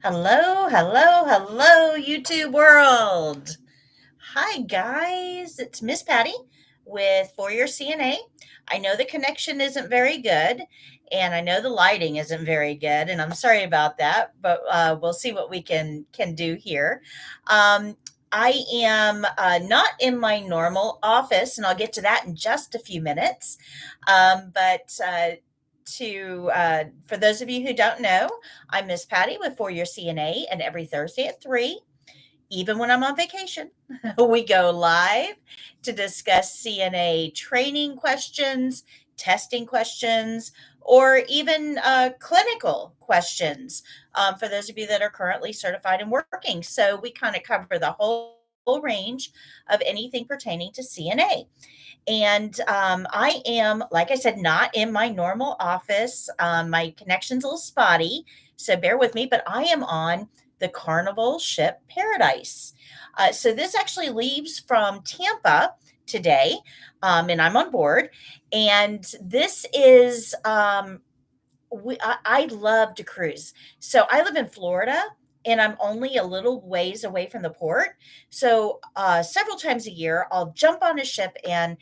Hello, hello, hello, YouTube world. Hi, guys. It's Miss Patty with For Your CNA. I know the connection isn't very good, and I know the lighting isn't very good, and I'm sorry about that, but we'll see what we can do here. Um, I am not in my normal office, and I'll get to that in just a few minutes. But to For those of you who don't know, I'm Miss Patty with For Your CNA, and every Thursday at 3, even when I'm on vacation, we go live to discuss CNA training questions, testing questions, or even clinical questions for those of you that are currently certified and working. So we kind of cover the whole range of anything pertaining to CNA. And I am, like I said, not in my normal office. My connection's a little spotty, so bear with me, but I am on the Carnival Ship Paradise. So this actually leaves from Tampa today, and I'm on board. And this is I love to cruise. So I live in Florida and I'm only a little ways away from the port. So several times a year, I'll jump on a ship and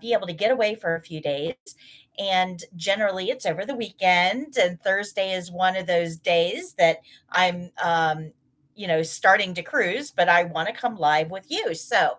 be able to get away for a few days. And generally, it's over the weekend. And Thursday is one of those days that I'm starting to cruise, but I want to come live with you. So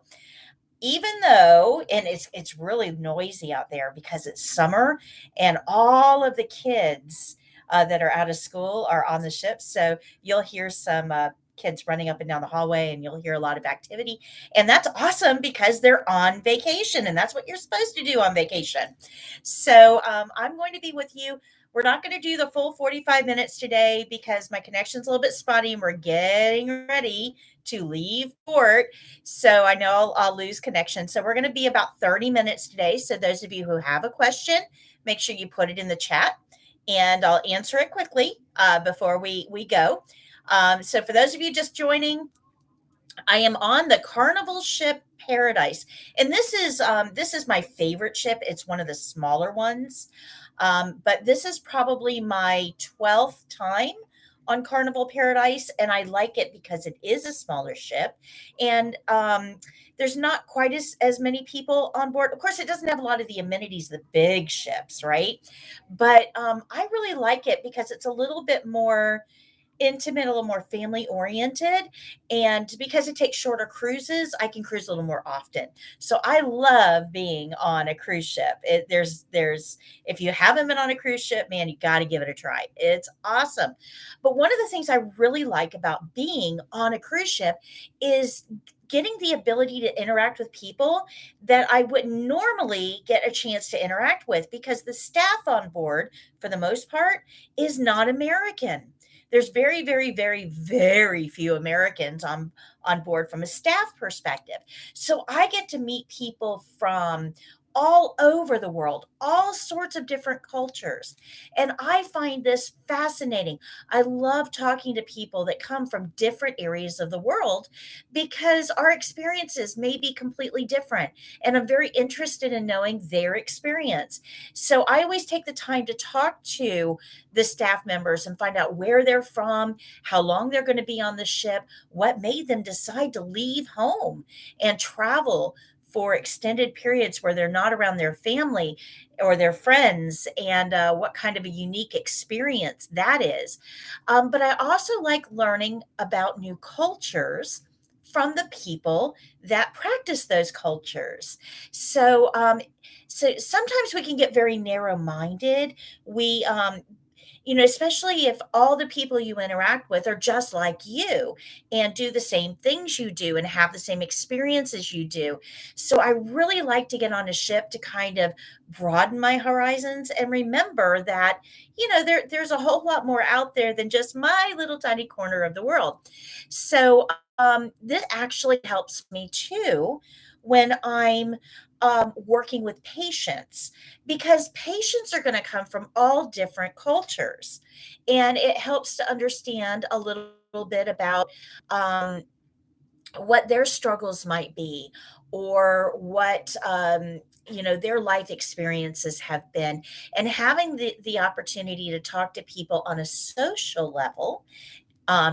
even though and it's really noisy out there because it's summer and all of the kids that are out of school are on the ship, so you'll hear some kids running up and down the hallway, and you'll hear a lot of activity, and that's awesome because they're on vacation, and that's what you're supposed to do on vacation. So I'm going to be with you. We're not going to do the full 45 minutes today because my connection's a little bit spotty and we're getting ready to leave port, so I know I'll lose connection. So we're going to be about 30 minutes today. So those of you who have a question, make sure you put it in the chat and I'll answer it quickly before we go. So for those of you just joining, I am on the Carnival Ship Paradise, and this is my favorite ship. It's one of the smaller ones, but this is probably my 12th time on Carnival Paradise, and I like it because it is a smaller ship, and there's not quite as many people on board. Of course, it doesn't have a lot of the amenities the big ships, right? But I really like it because it's a little bit more intimate, a little more family oriented. And because it takes shorter cruises, I can cruise a little more often. So I love being on a cruise ship. If you haven't been on a cruise ship, man, you got to give it a try. It's awesome. But one of the things I really like about being on a cruise ship is getting the ability to interact with people that I wouldn't normally get a chance to interact with because the staff on board, for the most part, is not American. There's very, very, very, very few Americans on board from a staff perspective. So I get to meet people from all over the world, all sorts of different cultures. And I find this fascinating. I love talking to people that come from different areas of the world because our experiences may be completely different. And I'm very interested in knowing their experience. So I always take the time to talk to the staff members and find out where they're from, how long they're going to be on the ship, what made them decide to leave home and travel for extended periods where they're not around their family or their friends, and what kind of a unique experience that is. But I also like learning about new cultures from the people that practice those cultures. So sometimes we can get very narrow minded. Especially if all the people you interact with are just like you and do the same things you do and have the same experiences you do. So I really like to get on a ship to kind of broaden my horizons and remember that, there's a whole lot more out there than just my little tiny corner of the world. So this actually helps me too when I'm working with patients because patients are going to come from all different cultures. And it helps to understand a little bit about um, what their struggles might be or what their life experiences have been, and having the opportunity to talk to people on a social level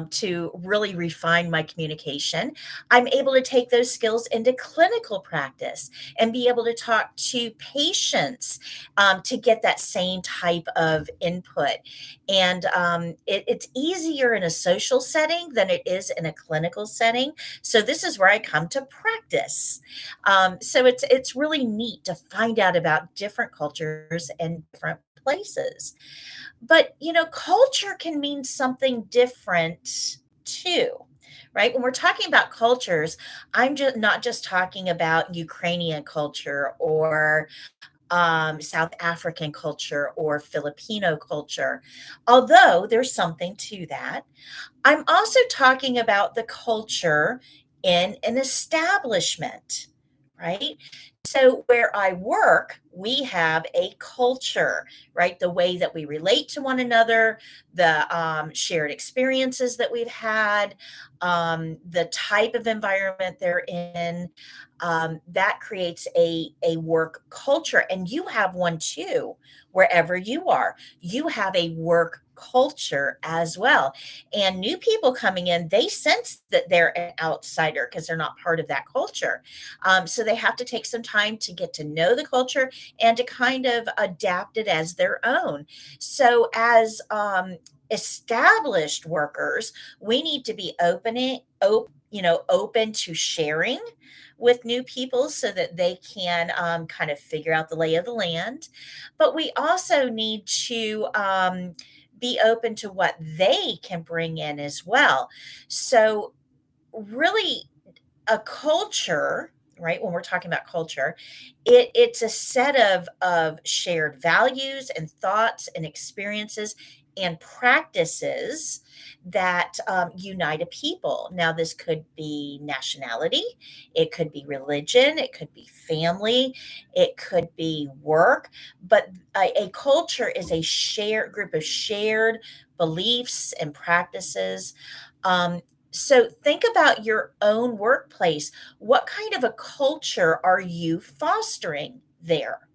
to really refine my communication. I'm able to take those skills into clinical practice and be able to talk to patients to get that same type of input. And it's easier in a social setting than it is in a clinical setting. So this is where I come to practice. So it's really neat to find out about different cultures and different places. But, culture can mean something different too, right? When we're talking about cultures, I'm just not just talking about Ukrainian culture or South African culture or Filipino culture, although there's something to that. I'm also talking about the culture in an establishment, right? So, where I work, we have a culture, right? The way that we relate to one another, the shared experiences that we've had, the type of environment they're in, that creates a work culture. And you have one too, wherever you are. You have a work culture as well. And new people coming in, they sense that they're an outsider because they're not part of that culture. So they have to take some time to get to know the culture and to kind of adapt it as their own. So, as established workers, we need to be open to sharing with new people so that they can kind of figure out the lay of the land. But we also need to be open to what they can bring in as well. So, really, a culture, right? When we're talking about culture, it's a set of shared values and thoughts and experiences and practices that unite a people. Now, this could be nationality, it could be religion, it could be family, it could be work, but a culture is a shared group of shared beliefs and practices. Um, so think about your own workplace. What kind of a culture are you fostering there?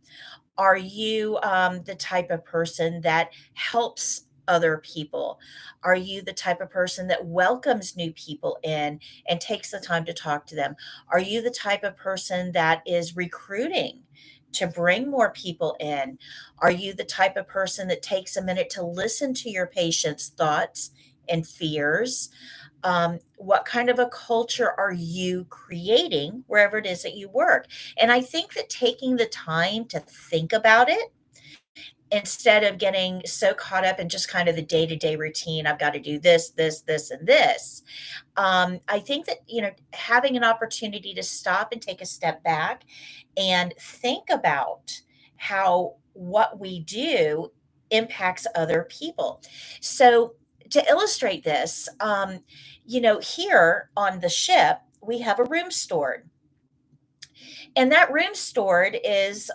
Are you the type of person that helps other people? Are you the type of person that welcomes new people in and takes the time to talk to them? Are you the type of person that is recruiting to bring more people in? Are you the type of person that takes a minute to listen to your patient's thoughts and fears? What kind of a culture are you creating wherever it is that you work? And I think that taking the time to think about it instead of getting so caught up in just kind of the day to day routine, I've got to do this, this, this, and this. I think that, having an opportunity to stop and take a step back and think about how what we do impacts other people. So, to illustrate this, here on the ship, we have a room stored, and that room stored is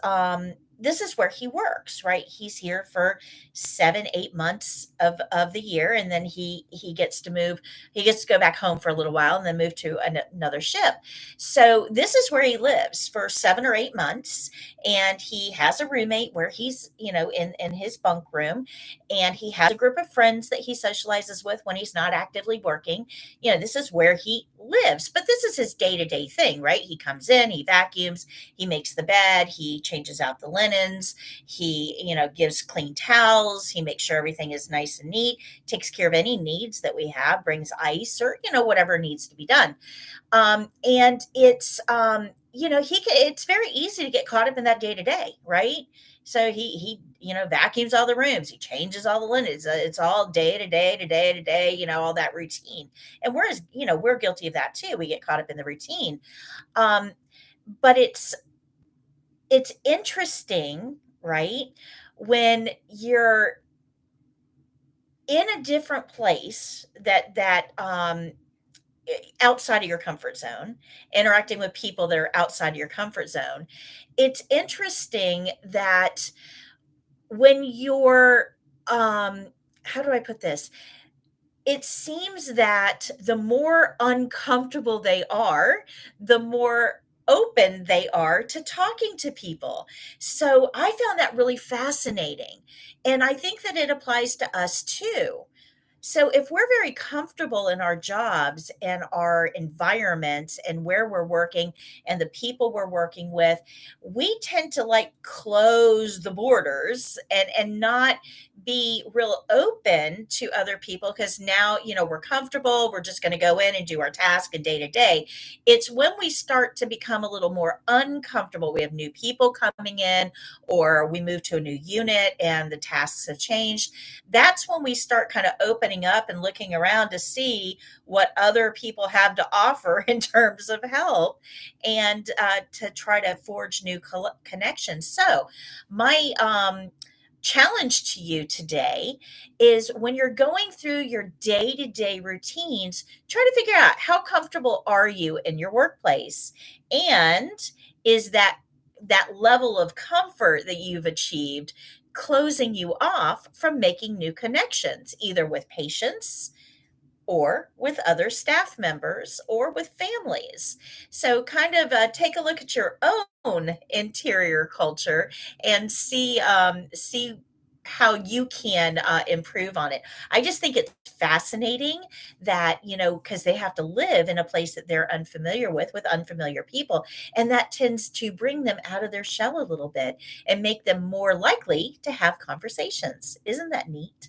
this is where he works, right? He's here for 7 8 months of the year, and then he gets to move. He gets to go back home for a little while and then move to another ship. So this is where he lives for 7 or 8 months, and he has a roommate where he's in his bunk room, and he has a group of friends that he socializes with when he's not actively working. This is where he lives, but this is his day-to-day thing, right? He comes in, he vacuums, he makes the bed, he changes out the linens, he, gives clean towels, he makes sure everything is nice and neat, takes care of any needs that we have, brings ice or, whatever needs to be done. And it's, it's very easy to get caught up in that day to day, right? So he vacuums all the rooms, he changes all the linens. It's all day to day to day to day, all that routine. And we're guilty of that too. We get caught up in the routine. Um, but it's interesting, right? When you're in a different place that outside of your comfort zone, interacting with people that are outside of your comfort zone, it's interesting that when you're how do I put this? It seems that the more uncomfortable they are, the more open they are to talking to people. So I found that really fascinating. And I think that it applies to us too. So, if we're very comfortable in our jobs and our environment and where we're working and the people we're working with, we tend to like close the borders and not be real open to other people because now, we're comfortable, we're just going to go in and do our task and day to day. It's when we start to become a little more uncomfortable, we have new people coming in or we move to a new unit and the tasks have changed. That's when we start kind of opening up and looking around to see what other people have to offer in terms of help and to try to forge new connections. So, my challenge to you today is when you're going through your day to day routines, try to figure out how comfortable are you in your workplace? And is that level of comfort that you've achieved closing you off from making new connections, either with patients or with other staff members or with families. So, kind of take a look at your own interior culture and see how you can improve on it. I just think it's fascinating that because they have to live in a place that they're unfamiliar with unfamiliar people, and that tends to bring them out of their shell a little bit and make them more likely to have conversations. Isn't that neat?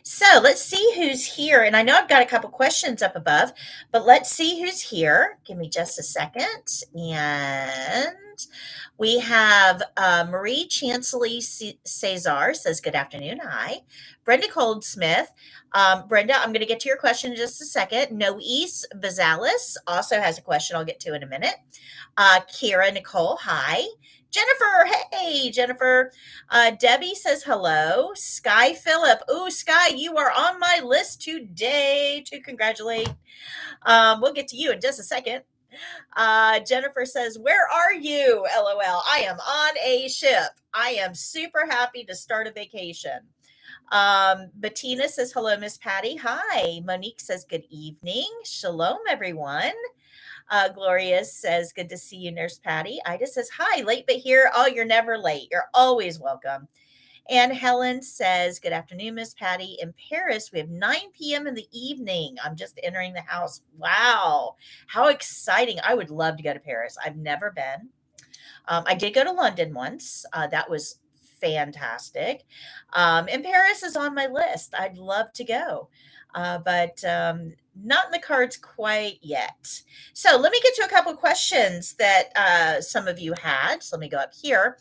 So let's see who's here. And I know I've got a couple questions up above, but let's see who's here. Give me just a second. And we have Marie Chancelley Cesar says, good afternoon. Hi. Brenda Goldsmith. Brenda, I'm going to get to your question in just a second. Noes Vazalis also has a question I'll get to in a minute. Kira Nicole, hi. Jennifer, hey, Jennifer. Debbie says hello. Sky Phillip. Ooh, Sky, you are on my list today to congratulate. We'll get to you in just a second. Jennifer says, where are you? LOL. I am on a ship. I am super happy to start a vacation. Bettina says, hello, Miss Patty. Hi. Monique says, good evening. Shalom, everyone. Gloria says, good to see you, Nurse Patty. Ida says, hi, late but here. Oh, you're never late. You're always welcome. And Helen says, good afternoon, Miss Patty. In Paris, we have 9 p.m. in the evening. I'm just entering the house. Wow. How exciting. I would love to go to Paris. I've never been. I did go to London once. That was fantastic. And Paris is on my list. I'd love to go. But not in the cards quite yet. So let me get to a couple questions that some of you had. So let me go up here.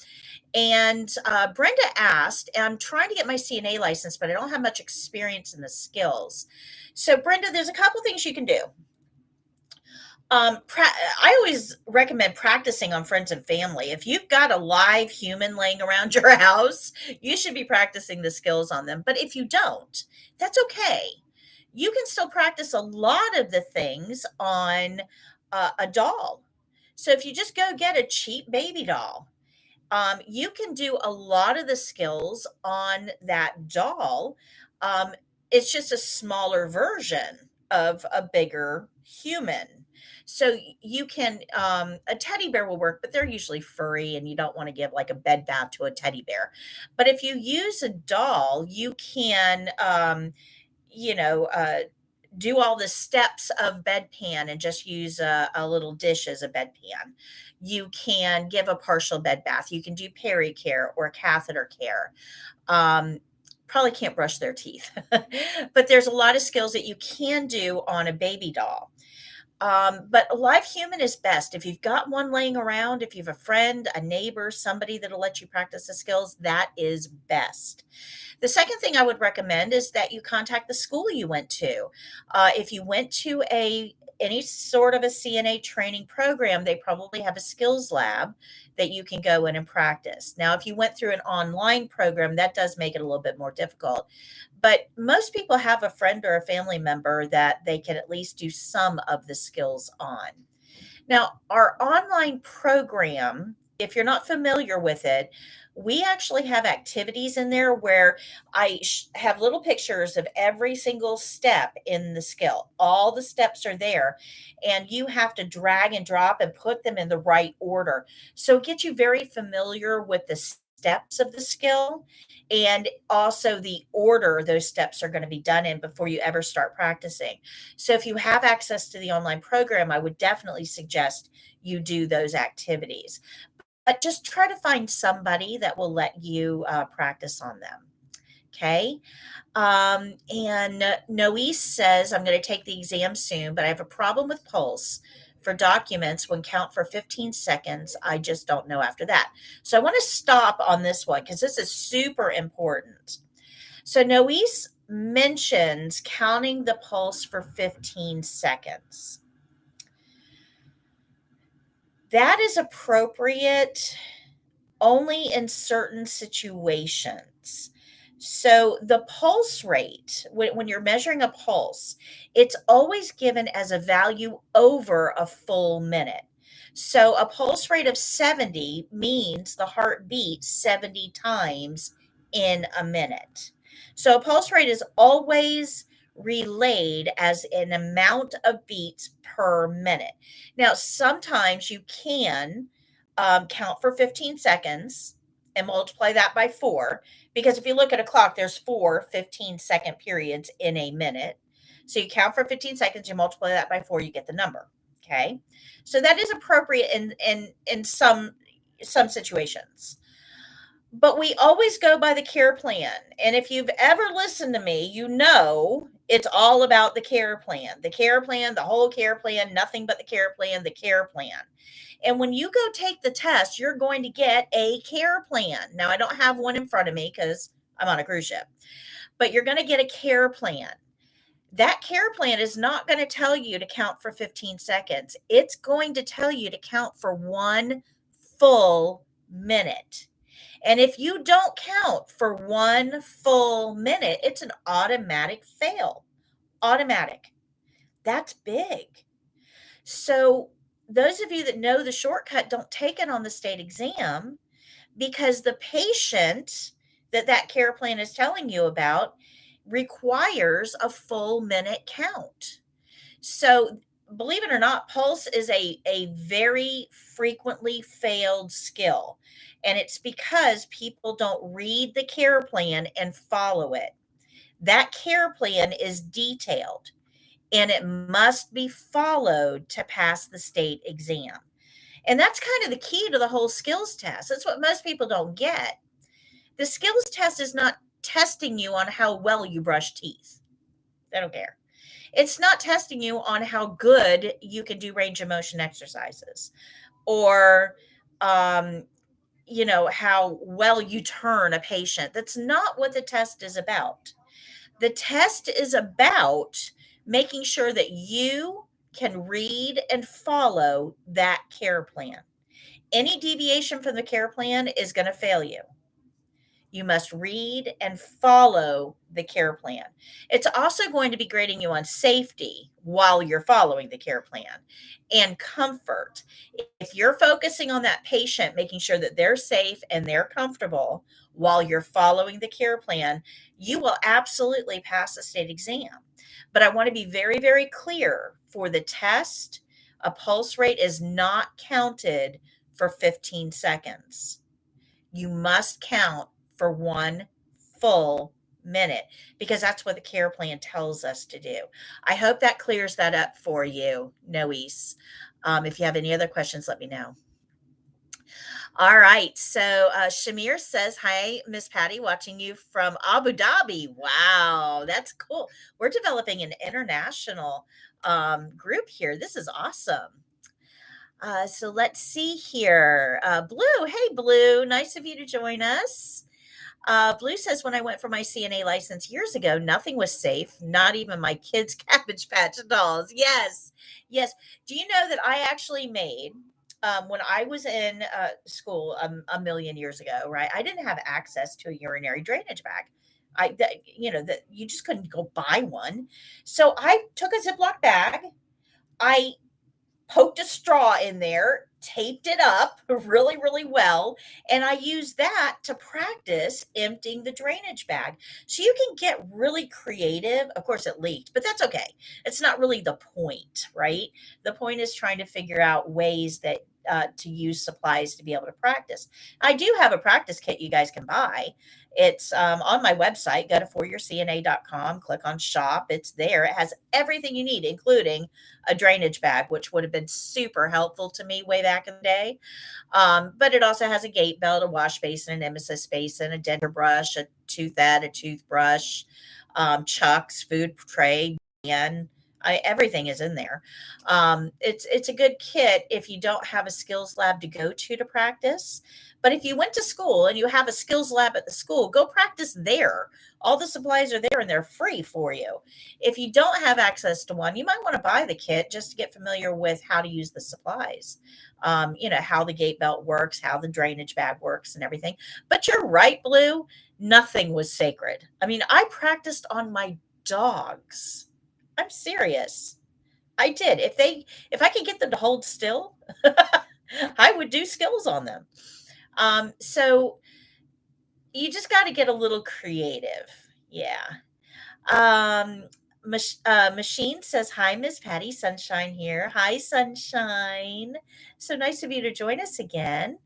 And Brenda asked, and I'm trying to get my CNA license, but I don't have much experience in the skills. So, Brenda, there's a couple things you can do. I always recommend practicing on friends and family. If you've got a live human laying around your house, you should be practicing the skills on them. But if you don't, that's okay. You can still practice a lot of the things on a doll. So if you just go get a cheap baby doll, you can do a lot of the skills on that doll. Um, it's just a smaller version of a bigger human. So you can, a teddy bear will work, but they're usually furry and you don't want to give like a bed bath to a teddy bear. But if you use a doll, you can, you know, uh, do all the steps of bedpan and just use a little dish as a bedpan. You can give a partial bed bath. You can do peri-care or catheter care. Um, Probably can't brush their teeth, but there's a lot of skills that you can do on a baby doll. But a live human is best. If you've got one laying around, if you have a friend, a neighbor, somebody that'll let you practice the skills, that is best. The second thing I would recommend is that you contact the school you went to. If you went to any sort of a CNA training program, they probably have a skills lab that you can go in and practice. Now, if you went through an online program, that does make it a little bit more difficult. But most people have a friend or a family member that they can at least do some of the skills on. Now, our online program, if you're not familiar with it, we actually have activities in there where I have little pictures of every single step in the skill. All the steps are there, and you have to drag and drop and put them in the right order. So it gets you very familiar with the steps of the skill and also the order those steps are going to be done in before you ever start practicing. So if you have access to the online program, I would definitely suggest you do those activities. But just try to find somebody that will let you practice on them. Okay. And Noe says, I'm going to take the exam soon, but I have a problem with Pulse for documents when count for 15 seconds. I just don't know after that. So I want to stop on this one because this is super important. So Noise mentions counting the pulse for 15 seconds. That is appropriate only in certain situations. So the pulse rate, when you're measuring a pulse, it's always given as a value over a full minute. So a pulse rate of 70 means the heart beats 70 times in a minute. So a pulse rate is always relayed as an amount of beats per minute. Now, sometimes you can count for 15 seconds and multiply that by 4, because if you look at a clock, there's 4 15-second periods in a minute. So you count for 15 seconds, you multiply that by 4, you get the number. Okay, so that is appropriate in some situations. But we always go by the care plan. And if you've ever listened to me, you know it's all about the care plan. The care plan, the whole care plan, nothing but the care plan, the care plan. And when you go take the test, you're going to get a care plan. Now, I don't have one in front of me because I'm on a cruise ship, but you're going to get a care plan. That care plan is not going to tell you to count for 15 seconds. It's going to tell you to count for 1 full minute. And if you don't count for 1 full minute, it's an automatic fail. Automatic. That's big. So those of you that know the shortcut, don't take it on the state exam, because the patient that care plan is telling you about requires a full minute count. So believe it or not, pulse is a very frequently failed skill. And it's because people don't read the care plan and follow it. That care plan is detailed and it must be followed to pass the state exam. And that's kind of the key to the whole skills test. That's what most people don't get. The skills test is not testing you on how well you brush teeth. They don't care. It's not testing you on how good you can do range of motion exercises or, how well you turn a patient. That's not what the test is about. The test is about making sure that you can read and follow that care plan. Any deviation from the care plan is going to fail you. You must read and follow the care plan. It's also going to be grading you on safety while you're following the care plan and comfort. If you're focusing on that patient, making sure that they're safe and they're comfortable while you're following the care plan, you will absolutely pass the state exam. But I want to be very, very clear, for the test, a pulse rate is not counted for 15 seconds. You must count for 1 full minute, because that's what the care plan tells us to do. I hope that clears that up for you, Noise. If you have any other questions, let me know. All right. So Shamir says, hi, Miss Patty, watching you from Abu Dhabi. Wow, that's cool. We're developing an international group here. This is awesome. So let's see here. Blue, hey, Blue, nice of you to join us. Blue says, when I went for my CNA license years ago, nothing was safe, not even my kids' Cabbage Patch dolls. Yes, yes. Do you know that I actually made, when I was in school a million years ago, right? I didn't have access to a urinary drainage bag. That you just couldn't go buy one. So I took a Ziploc bag. I poked a straw in there, taped it up really, really well, and I used that to practice emptying the drainage bag. So you can get really creative. Of course, it leaked, but that's okay. It's not really the point, right? The point is trying to figure out ways that to use supplies to be able to practice. I do have a practice kit you guys can buy. It's on my website. Go to foryourcna.com, click on shop. It's there. It has everything you need, including a drainage bag, which would have been super helpful to me way back in the day. But it also has a gate belt, a wash basin, an emesis basin, a denture brush, a toothette, a toothbrush, chucks, food tray, and everything is in there. It's a good kit if you don't have a skills lab to go to practice. But if you went to school and you have a skills lab at the school, go practice there. All the supplies are there and they're free for you. If you don't have access to one, you might want to buy the kit just to get familiar with how to use the supplies. How the gate belt works, how the drainage bag works, and everything. But you're right, Blue. Nothing was sacred. I mean, I practiced on my dogs. I'm serious. I did. If I could get them to hold still, I would do skills on them. So you just got to get a little creative. Yeah. Um, Machine says, "Hi, Miss Patty. Sunshine here. Hi, Sunshine. So nice of you to join us again."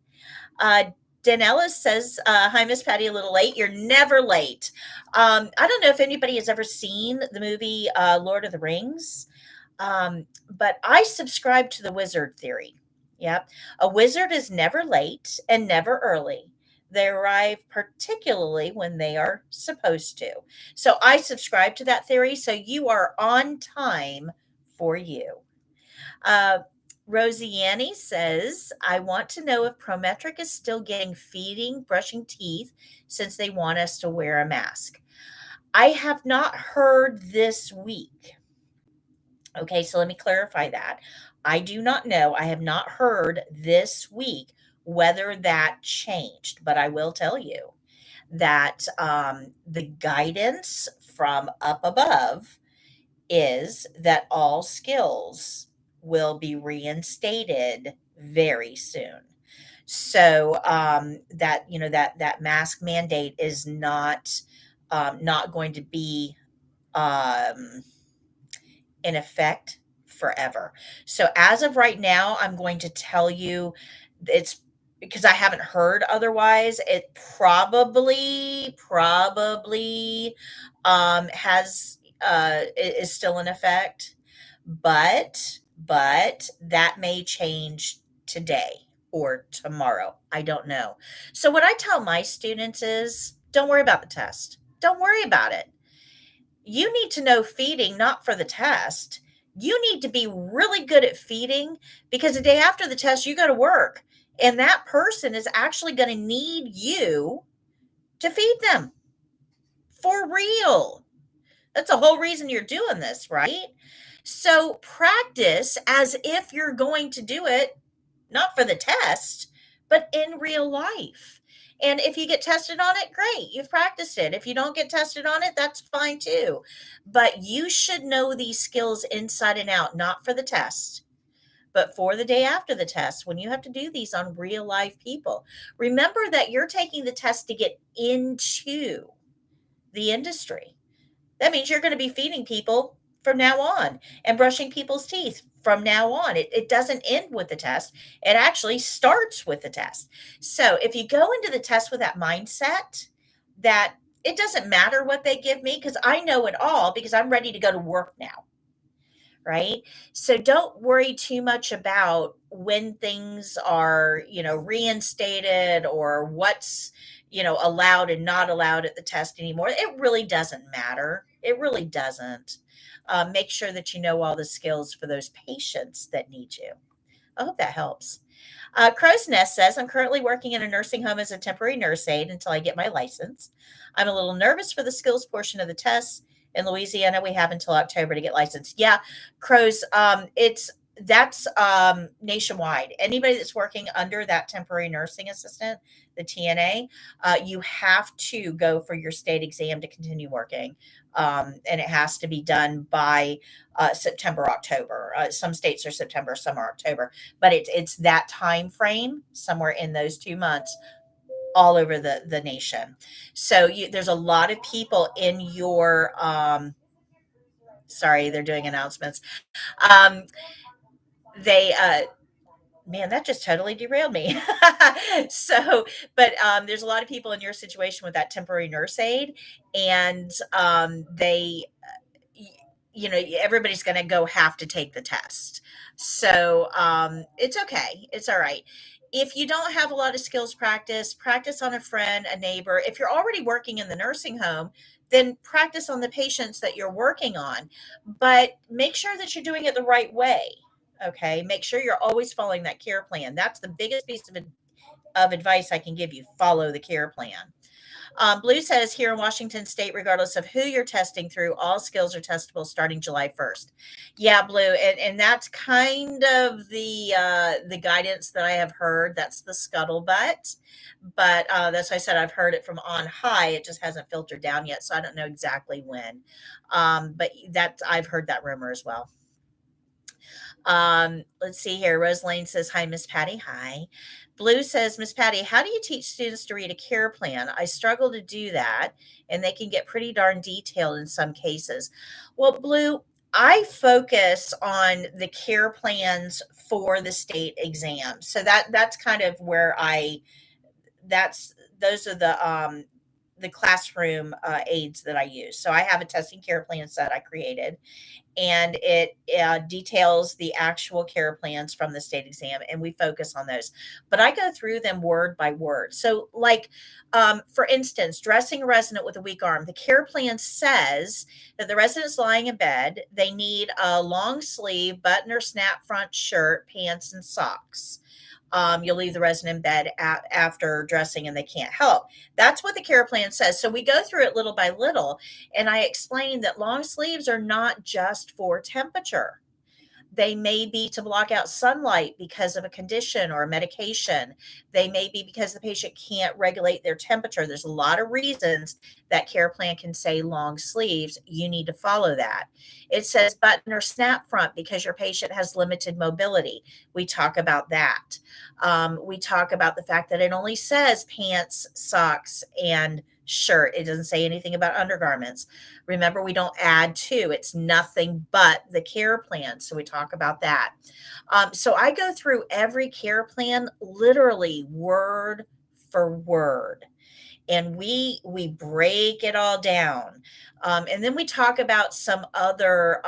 Uh, Danella says, "Hi, Miss Patty. A little late. You're never late." I don't know if anybody has ever seen the movie Lord of the Rings, but I subscribe to the wizard theory. Yep. A wizard is never late and never early. They arrive particularly when they are supposed to. So I subscribe to that theory. So you are on time for you. Uh, Rosianne says, "I want to know if Prometric is still getting feeding, brushing teeth since they want us to wear a mask." I have not heard this week. Okay, so let me clarify that. I do not know. I have not heard this week whether that changed, but I will tell you that the guidance from up above is that all skills will be reinstated very soon. So that mask mandate is not going to be um, in effect forever. So as of right now, I'm going to tell you it's because I haven't heard otherwise. It probably has is still in effect, but that may change today or tomorrow. I don't know. So what I tell my students is don't worry about the test. Don't worry about it. You need to know feeding, not for the test. You need to be really good at feeding because the day after the test, you go to work and that person is actually going to need you to feed them for real. That's the whole reason you're doing this, right? So practice as if you're going to do it, not for the test, but in real life. And if you get tested on it, great, you've practiced it. If you don't get tested on it, that's fine too. But you should know these skills inside and out, not for the test, but for the day after the test when you have to do these on real life people. Remember that you're taking the test to get into the industry. That means you're going to be feeding people from now on and brushing people's teeth from now on. It doesn't end with the test. It actually starts with the test. So if you go into the test with that mindset that it doesn't matter what they give me because I know it all because I'm ready to go to work now. Right. So don't worry too much about when things are, reinstated or what's, allowed and not allowed at the test anymore. It really doesn't matter. It really doesn't. Make sure that you know all the skills for those patients that need you. I hope that helps. Crow's Nest says, "I'm currently working in a nursing home as a temporary nurse aide until I get my license. I'm a little nervous for the skills portion of the test. In Louisiana, we have until October to get licensed." Yeah, Crows, that's nationwide. Anybody that's working under that temporary nursing assistant, the TNA, you have to go for your state exam to continue working. And it has to be done by September, October. Some states are September, some are October, but it's that time frame somewhere in those 2 months all over the nation. So there's a lot of people in your sorry, they're doing announcements. They Man, that just totally derailed me. So, but there's a lot of people in your situation with that temporary nurse aid, and y- everybody's going to go have to take the test. So it's okay. It's all right. If you don't have a lot of skills practice, practice on a friend, a neighbor. If you're already working in the nursing home, then practice on the patients that you're working on. But make sure that you're doing it the right way. Okay. Make sure you're always following that care plan. That's the biggest piece of advice I can give you. Follow the care plan. Blue says here in Washington State, regardless of who you're testing through, all skills are testable starting July 1st. Yeah, Blue, and that's kind of the guidance that I have heard. That's the scuttlebutt, but that's why I said I've heard it from on high. It just hasn't filtered down yet, so I don't know exactly when. But that I've heard that rumor as well. Let's see here. Rose Lane says, "Hi, Miss Patty. Hi." Blue says, "Miss Patty, how do you teach students to read a care plan? I struggle to do that, and they can get pretty darn detailed in some cases." Well, Blue, I focus on the care plans for the state exam. So that's kind of where that's those are the classroom aids that I use. So I have a testing care plan set I created, and it details the actual care plans from the state exam, and we focus on those. But I go through them word by word. So, like, for instance, dressing a resident with a weak arm, the care plan says that the resident's lying in bed. They need a long sleeve button or snap front shirt, pants, and socks. You'll leave the resident in bed after dressing and they can't help. That's what the care plan says. So we go through it little by little, and I explain that long sleeves are not just for temperature. They may be to block out sunlight because of a condition or a medication. They may be because the patient can't regulate their temperature. There's a lot of reasons that care plan can say long sleeves. You need to follow that. It says button or snap front because your patient has limited mobility. We talk about that. We talk about the fact that it only says pants, socks, and shirt. It doesn't say anything about undergarments. Remember, we don't add to, it's nothing but the care plan. So we talk about that. So I go through every care plan literally word for word, and we break it all down, and then we talk about some other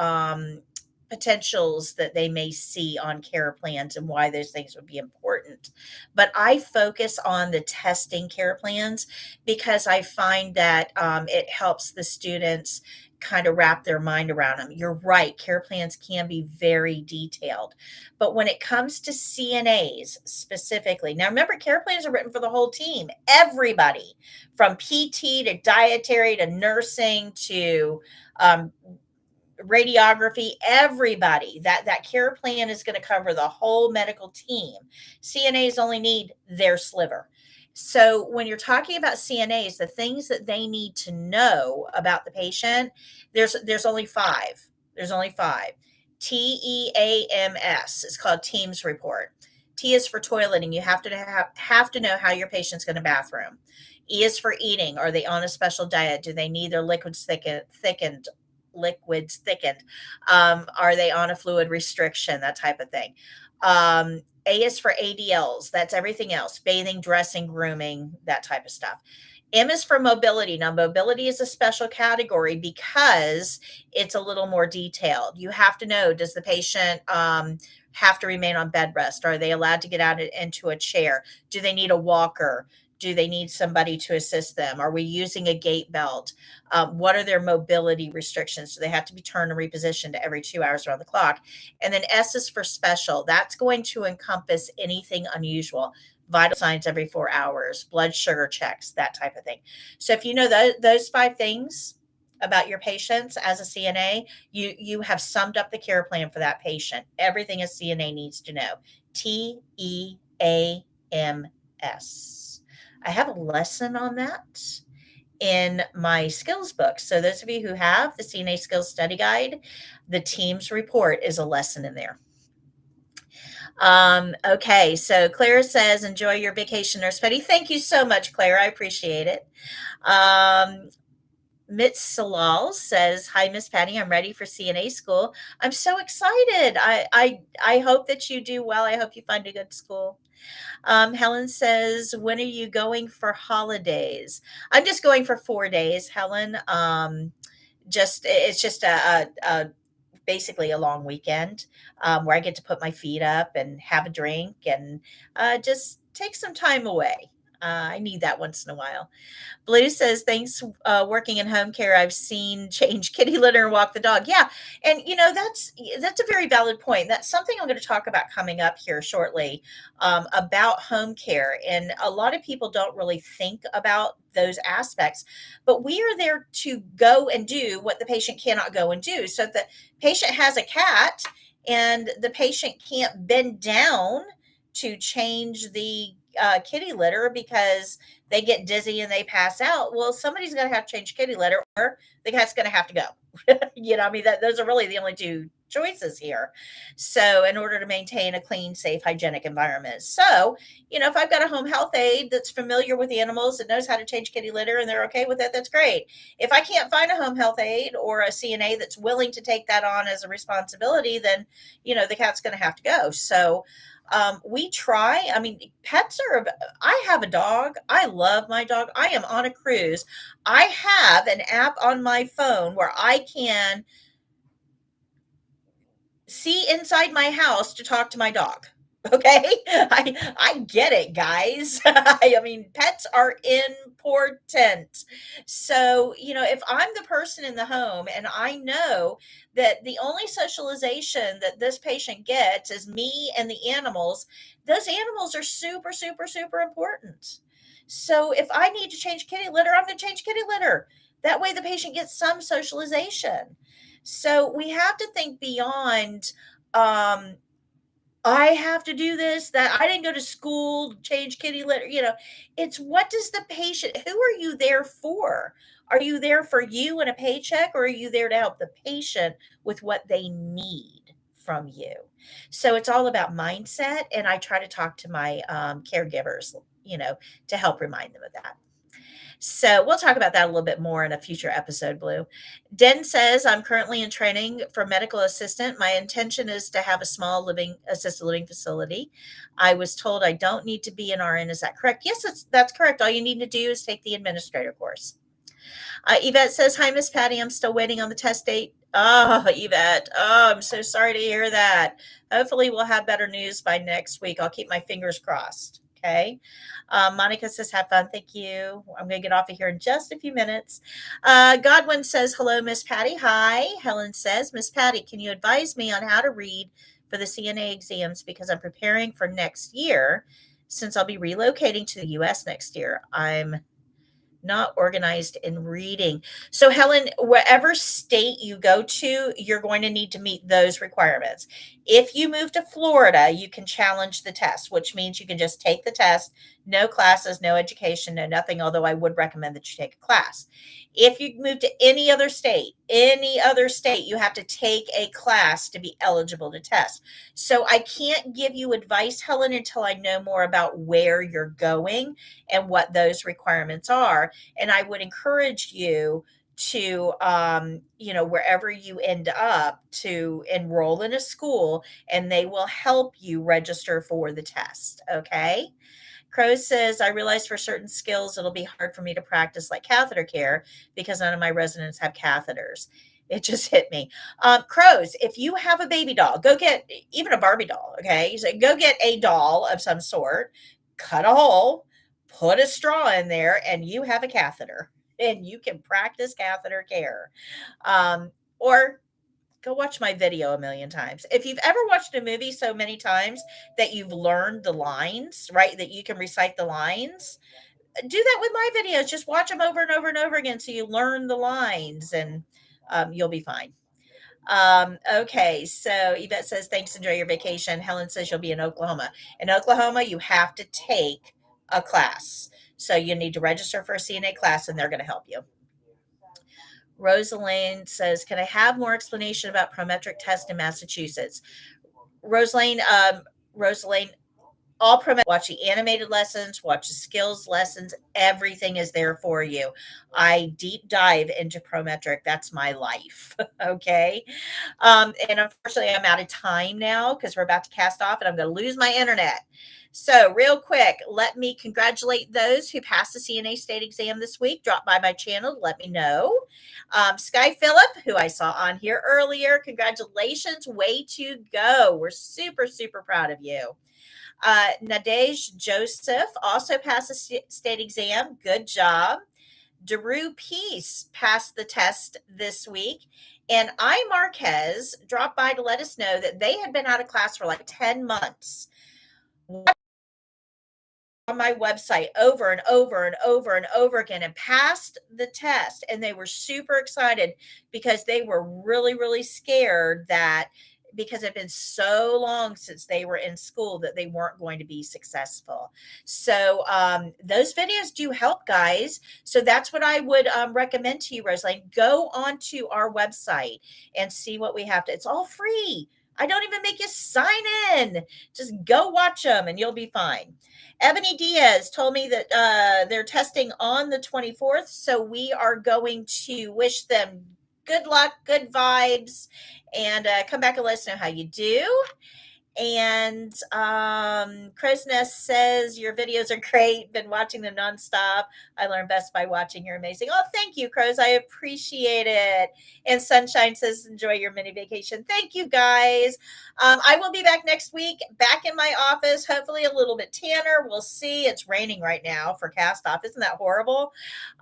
potentials that they may see on care plans and why those things would be important. But I focus on the testing care plans because I find that it helps the students kind of wrap their mind around them. You're right, care plans can be very detailed. But when it comes to CNAs specifically, now remember, care plans are written for the whole team, everybody from PT to dietary to nursing to um, radiography, everybody. That care plan is going to cover the whole medical team. CNAs only need their sliver. So when you're talking about CNAs, the things that they need to know about the patient, there's only five. There's only five. TEAMS is called Teams Report. T is for toileting. You have to know how your patient's going to bathroom. E is for eating. Are they on a special diet? Do they need their liquids thickened? Are they on a fluid restriction? That type of thing. A is for ADLs. That's everything else: bathing, dressing, grooming, that type of stuff. M is for mobility. Now, mobility is a special category because it's a little more detailed. You have to know, does the patient have to remain on bed rest? Are they allowed to get out into a chair? Do they need a walker? Do they need somebody to assist them? Are we using a gait belt? What are their mobility restrictions? Do they have to be turned and repositioned every 2 hours around the clock? And then S is for special. That's going to encompass anything unusual: vital signs every 4 hours, blood sugar checks, that type of thing. So if you know those five things about your patients as a CNA, you have summed up the care plan for that patient. Everything a CNA needs to know. TEAMS. I have a lesson on that in my skills book. So those of you who have the CNA Skills Study Guide, the Teams Report is a lesson in there. Okay, so Clara says, "Enjoy your vacation, Nurse Petty." Thank you so much, Clara. I appreciate it. Um, Mitz Salal says, "Hi, Miss Patty. I'm ready for CNA school. I'm so excited. I hope that you do well. I hope you find a good school." Helen says, "When are you going for holidays?" I'm just going for 4 days, Helen. Just it's just a basically a long weekend where I get to put my feet up and have a drink and just take some time away. I need that once in a while. Blue says, "Thanks, working in home care, I've seen change kitty litter and walk the dog." Yeah, and that's a very valid point. That's something I'm going to talk about coming up here shortly about home care, and a lot of people don't really think about those aspects. But we are there to go and do what the patient cannot go and do. So if the patient has a cat and the patient can't bend down to change the kitty litter because they get dizzy and they pass out, well, somebody's going to have to change kitty litter or the cat's going to have to go. I mean, those are really the only two choices here. So, in order to maintain a clean, safe, hygienic environment. So, if I've got a home health aide that's familiar with animals and knows how to change kitty litter and they're okay with it, that's great. If I can't find a home health aide or a CNA that's willing to take that on as a responsibility, then, the cat's going to have to go. So, we try. I mean, pets are. I have a dog. I love my dog. I am on a cruise. I have an app on my phone where I can see inside my house to talk to my dog. Okay, I get it, guys. I mean, pets are important. So, if I'm the person in the home and I know that the only socialization that this patient gets is me and the animals, those animals are super, super, super important. So, if I need to change kitty litter, I'm going to change kitty litter. That way, the patient gets some socialization. So, we have to think beyond. I have to do this, that I didn't go to school to change kitty litter. It's what does the patient, who are you there for? Are you there for you and a paycheck, or are you there to help the patient with what they need from you? So it's all about mindset. And I try to talk to my caregivers, to help remind them of that. So we'll talk about that a little bit more in a future episode, Blue. Den says, "I'm currently in training for medical assistant. My intention is to have a small assisted living facility. I was told I don't need to be an RN. Is that correct?" Yes, that's correct. All you need to do is take the administrator course. Yvette says, "Hi, Miss Patty. I'm still waiting on the test date." Oh, Yvette. Oh, I'm so sorry to hear that. Hopefully we'll have better news by next week. I'll keep my fingers crossed. Okay. Monica says, "Have fun." Thank you. I'm going to get off of here in just a few minutes. Godwin says, "Hello, Miss Patty." Hi. Helen says, "Miss Patty, can you advise me on how to read for the CNA exams because I'm preparing for next year since I'll be relocating to the U.S. next year? I'm not organized in reading." So, Helen, wherever state you go to, you're going to need to meet those requirements. If you move to Florida, you can challenge the test, which means you can just take the test, no classes, no education, no nothing, although I would recommend that you take a class. If you move to any other state, you have to take a class to be eligible to test. So I can't give you advice, Helen, until I know more about where you're going and what those requirements are. And I would encourage you to, wherever you end up, to enroll in a school and they will help you register for the test. Okay. Crow says, "I realize for certain skills it'll be hard for me to practice like catheter care because none of my residents have catheters." It just hit me. Crows, if you have a baby doll, go get even a Barbie doll. Okay. So go get a doll of some sort, cut a hole, put a straw in there, and you have a catheter and you can practice catheter care. Or go watch my video a million times. If you've ever watched a movie so many times that you've learned the lines, right? That you can recite the lines, do that with my videos. Just watch them over and over and over again so you learn the lines and you'll be fine. Okay, so Yvette says, "Thanks, enjoy your vacation." Helen says, "You'll be in Oklahoma." In Oklahoma, you have to take a class. So you need to register for a CNA class and they're going to help you. Rosalind says, "Can I have more explanation about Prometric test in Massachusetts?" Rosalind, all watch the animated lessons, watch the skills lessons. Everything is there for you. I deep dive into Prometric. That's my life. Okay. And unfortunately, I'm out of time now because we're about to cast off and I'm going to lose my internet. So, real quick, let me congratulate those who passed the CNA state exam this week. Drop by my channel, let me know. Sky Phillip, who I saw on here earlier, congratulations. Way to go. We're super, super proud of you. Nadej Joseph also passed the state exam. Good job. Daru Peace passed the test this week. And I Marquez dropped by to let us know that they had been out of class for like 10 months. On my website over and over and over and over again and passed the test. And they were super excited because they were really, really scared that because it had been so long since they were in school that they weren't going to be successful. So those videos do help, guys. So that's what I would recommend to you, Rosalie. Go onto our website and see what we have to. It's all free. I don't even make you sign in. Just go watch them and you'll be fine. Ebony Diaz told me that they're testing on the 24th. So we are going to wish them good luck, good vibes, and come back and let us know how you do. And Crow's Nest says your videos are great. Been watching them nonstop. I learn best by watching. You're amazing. Oh, thank you, Crows. I appreciate it. And Sunshine says enjoy your mini vacation. Thank you, guys. I will be back next week, back in my office. Hopefully a little bit tanner. We'll see. It's raining right now for cast off. Isn't that horrible?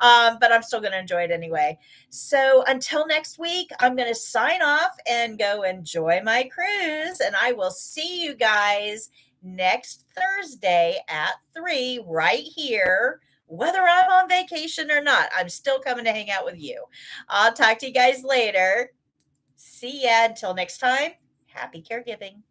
But I'm still going to enjoy it anyway. So until next week, I'm going to sign off and go enjoy my cruise. And I will see you guys next Thursday at 3 right here. Whether I'm on vacation or not, I'm still coming to hang out with you. I'll talk to you guys later. See ya. Until next time, happy caregiving.